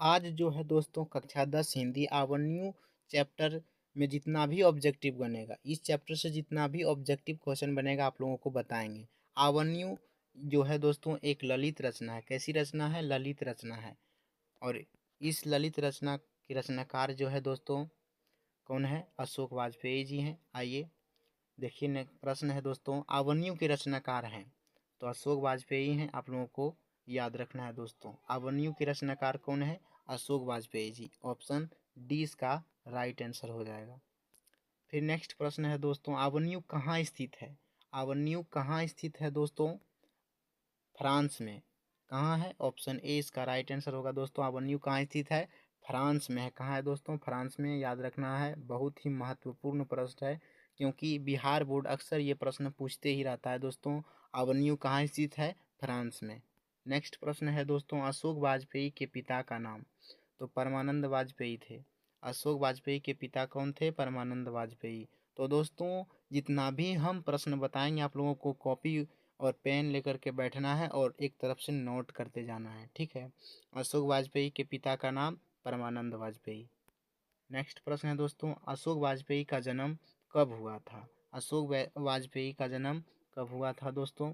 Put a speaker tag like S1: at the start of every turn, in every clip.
S1: आज जो है दोस्तों कक्षा 10 हिंदी अवन्यू चैप्टर में जितना भी ऑब्जेक्टिव बनेगा, इस चैप्टर से जितना भी ऑब्जेक्टिव क्वेश्चन बनेगा आप लोगों को बताएंगे। अवन्यू जो है दोस्तों एक ललित रचना है। कैसी रचना है? ललित रचना है। और इस ललित रचना के रचनाकार जो है दोस्तों कौन है? अशोक वाजपेयी जी हैं। आइए देखिए प्रश्न है दोस्तों, अवन्यू के रचनाकार हैं तो अशोक वाजपेयी हैं। आप लोगों को याद रखना है दोस्तों, अवन्यू के रचनाकार कौन है? अशोक वाजपेयी जी। ऑप्शन डी इसका राइट आंसर हो जाएगा। फिर नेक्स्ट प्रश्न है दोस्तों, अवन्यू कहाँ स्थित है? अवन्यू कहाँ स्थित है दोस्तों? फ्रांस में। कहाँ है? ऑप्शन ए इसका राइट आंसर होगा दोस्तों। अवन्यू कहाँ स्थित है? फ्रांस में है। कहाँ है दोस्तों? फ्रांस में। याद रखना है, बहुत ही महत्वपूर्ण प्रश्न है क्योंकि बिहार बोर्ड अक्सर ये प्रश्न पूछते ही रहता है दोस्तों। अवन्यू कहाँ स्थित है? फ्रांस में। नेक्स्ट प्रश्न है दोस्तों, अशोक वाजपेयी के पिता का नाम? तो परमानंद वाजपेयी थे। अशोक वाजपेयी के पिता कौन थे? परमानंद वाजपेयी। तो दोस्तों जितना भी हम प्रश्न बताएंगे आप लोगों को कॉपी और पेन लेकर के बैठना है और एक तरफ से नोट करते जाना है, ठीक है। अशोक वाजपेयी के पिता का नाम परमानंद वाजपेयी। नेक्स्ट प्रश्न है दोस्तों, अशोक वाजपेयी का जन्म कब हुआ था? अशोक वाजपेयी का जन्म कब हुआ था दोस्तों?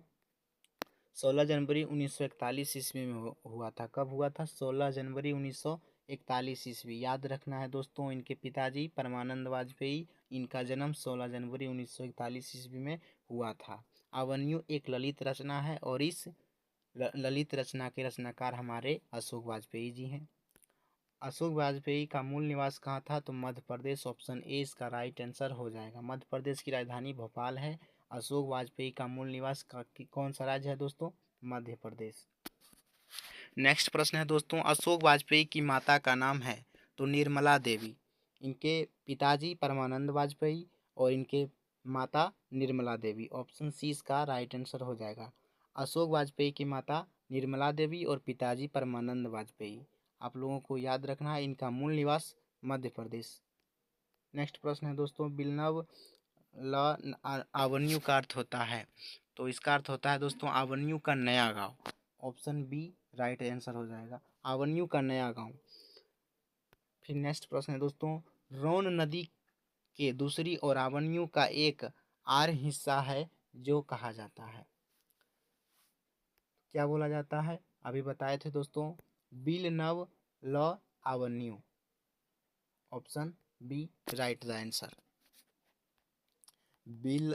S1: 16 जनवरी 1941 ईस्वी में हुआ था। कब हुआ था? 16 जनवरी 1941 ईस्वी। याद रखना है दोस्तों, इनके पिताजी परमानंद वाजपेयी, इनका जन्म 16 जनवरी 1941 ईस्वी में हुआ था। अवन्यू एक ललित रचना है और इस ललित रचना के रचनाकार हमारे अशोक वाजपेयी जी हैं। अशोक वाजपेयी का मूल निवास कहाँ था? तो मध्य प्रदेश। ऑप्शन ए इसका राइट आंसर हो जाएगा। मध्य प्रदेश की राजधानी भोपाल है। अशोक वाजपेयी का मूल निवास कौन सा राज्य है दोस्तों? मध्य प्रदेश। नेक्स्ट प्रश्न है दोस्तों, अशोक वाजपेयी की माता का नाम है? तो निर्मला देवी। इनके पिताजी परमानंद वाजपेयी और इनके माता निर्मला देवी। ऑप्शन सी इसका राइट आंसर हो जाएगा। अशोक वाजपेयी की माता निर्मला देवी और पिताजी परमानंद वाजपेयी। आप लोगों को याद रखना है, इनका मूल निवास मध्य प्रदेश। नेक्स्ट प्रश्न है दोस्तों, बिलनव ल अवन्यू का अर्थ होता है? तो इसका अर्थ होता है दोस्तों अवन्यू का नया गांव। ऑप्शन बी राइट आंसर हो जाएगा, अवन्यू का नया गांव। फिर नेक्स्ट प्रश्न है दोस्तों, रोन नदी के दूसरी और अवन्यू का एक आर हिस्सा है जो कहा जाता है? क्या बोला जाता है? अभी बताए थे दोस्तों, बिल नव ल अवन्यू। Option B right the answer. बिल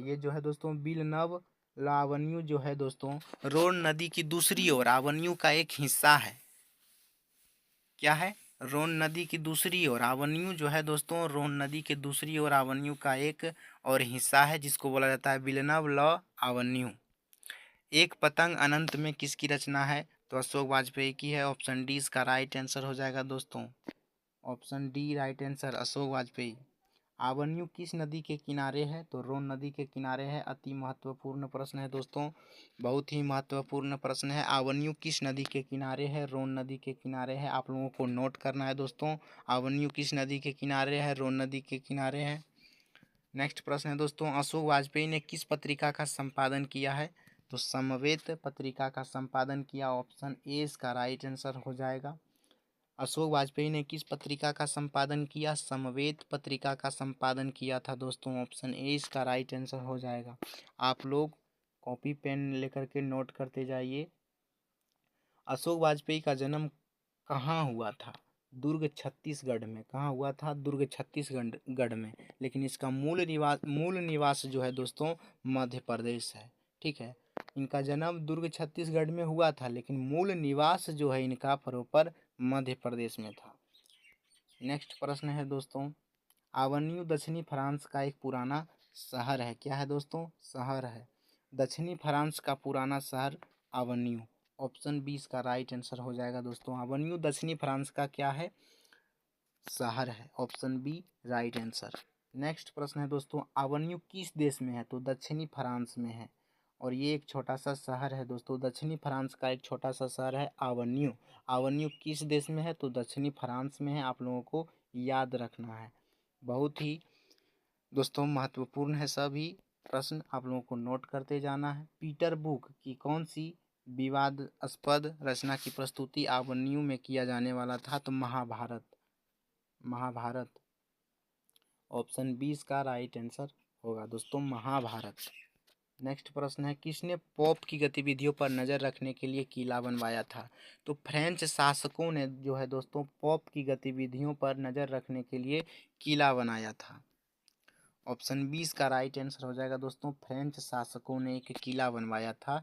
S1: ये जो है दोस्तों बिल नव लावन्यू जो है दोस्तों रोन नदी की दूसरी ओर अवन्यू का एक हिस्सा है। क्या है? रोन नदी की दूसरी ओर अवन्यू जो है दोस्तों रोन नदी के दूसरी ओर अवन्यू का एक और हिस्सा है जिसको बोला जाता है बिलनव लॉ अवन्यू। एक पतंग अनंत में किसकी रचना है? तो अशोक वाजपेयी की है। ऑप्शन डी इसका राइट आंसर हो जाएगा दोस्तों। Option D right answer, Ashok Vajpeyi. अवन्यू किस नदी के किनारे है? तो रोन नदी के किनारे है। अति महत्वपूर्ण प्रश्न है दोस्तों, बहुत ही महत्वपूर्ण प्रश्न है। अवन्यू किस नदी के किनारे है? रोन नदी के किनारे है। आप लोगों को नोट करना है दोस्तों, अवन्यू किस नदी के किनारे है? रोन नदी के किनारे है। नेक्स्ट प्रश्न है दोस्तों, अशोक वाजपेयी ने किस पत्रिका का संपादन किया है? तो समवेत पत्रिका का संपादन किया। ऑप्शन ए इसका राइट आंसर हो जाएगा। अशोक वाजपेयी ने किस पत्रिका का संपादन किया? समवेत पत्रिका का संपादन किया था दोस्तों। ऑप्शन ए इसका राइट आंसर हो जाएगा। आप लोग कॉपी पेन लेकर के नोट करते जाइए। अशोक वाजपेयी का जन्म कहाँ हुआ था? दुर्ग छत्तीसगढ़ में। कहाँ हुआ था? दुर्ग छत्तीसगढ़ में। लेकिन इसका मूल निवास जो है दोस्तों मध्य प्रदेश है, ठीक है। इनका जन्म दुर्ग छत्तीसगढ़ में हुआ था लेकिन मूल निवास जो है इनका प्रॉपर मध्य प्रदेश में था। नेक्स्ट प्रश्न है दोस्तों, अवन्यू दक्षिणी फ्रांस का एक पुराना शहर है। क्या है दोस्तों? शहर है। दक्षिणी फ्रांस का पुराना शहर अवन्यू। ऑप्शन बी इसका राइट आंसर हो जाएगा दोस्तों। अवन्यू दक्षिणी फ्रांस का क्या है? शहर है। Option B right answer. Next प्रश्न है दोस्तों, अवन्यू किस देश में है? तो दक्षिणी फ्रांस में है और ये एक छोटा सा शहर है दोस्तों। दक्षिणी फ्रांस का एक छोटा सा शहर है अवन्यू। अवन्यू किस देश में है? तो दक्षिणी फ्रांस में है। आप लोगों को याद रखना है, बहुत ही दोस्तों महत्वपूर्ण है। सभी प्रश्न आप लोगों को नोट करते जाना है। पीटर बुक की कौन सी विवादास्पद रचना की प्रस्तुति अवन्यू में किया जाने वाला था, तो महाभारत। महाभारत ऑप्शन 20 का राइट आंसर होगा दोस्तों, महाभारत। नेक्स्ट प्रश्न है, किसने पोप की गतिविधियों पर नज़र रखने के लिए किला बनवाया था? तो फ्रेंच शासकों ने जो है दोस्तों पोप की गतिविधियों पर नज़र रखने के लिए किला बनाया था। ऑप्शन 20 का राइट आंसर हो जाएगा दोस्तों, फ्रेंच शासकों ने एक किला बनवाया था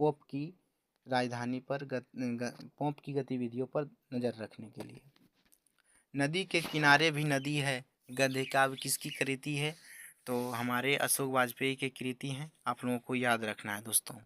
S1: पोप की राजधानी पर पोप की गतिविधियों पर नज़र रखने के लिए। नदी के किनारे भी नदी है, गद्य काव्य किसकी कृति है? तो हमारे अशोक वाजपेयी की कृति हैं, आप लोगों को याद रखना है दोस्तों।